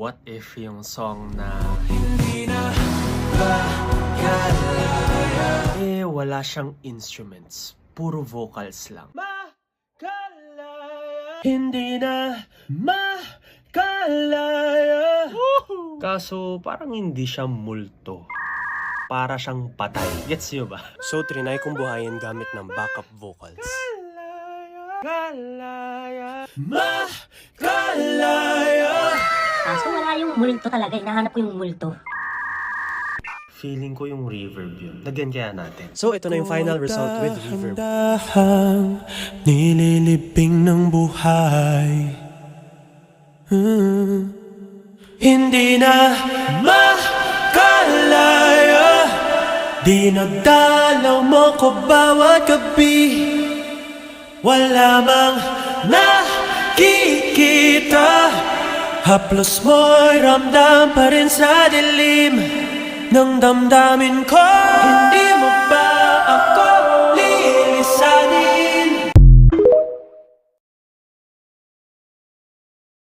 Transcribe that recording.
What if yung song na wala siyang instruments, puro vocals lang. Hindi na makalaya. Kaso parang hindi siya multo. Para siyang patay. Gets nyo ba? So, trinay kong buhayin gamit ng backup vocals. Kaso wala yung multo talaga. Hinahanap ko yung multo. Feeling ko yung reverb yun. Lagyan kaya natin. So, ito na yung final result with reverb. Dahang nililibing ng buhay. Hindi na makalaya. Dinadalaw mo ko bawat gabi. Wala mang nakikita. Haplos mo'y ramdam pa rin sa dilim ng damdamin ko. Hindi mo ba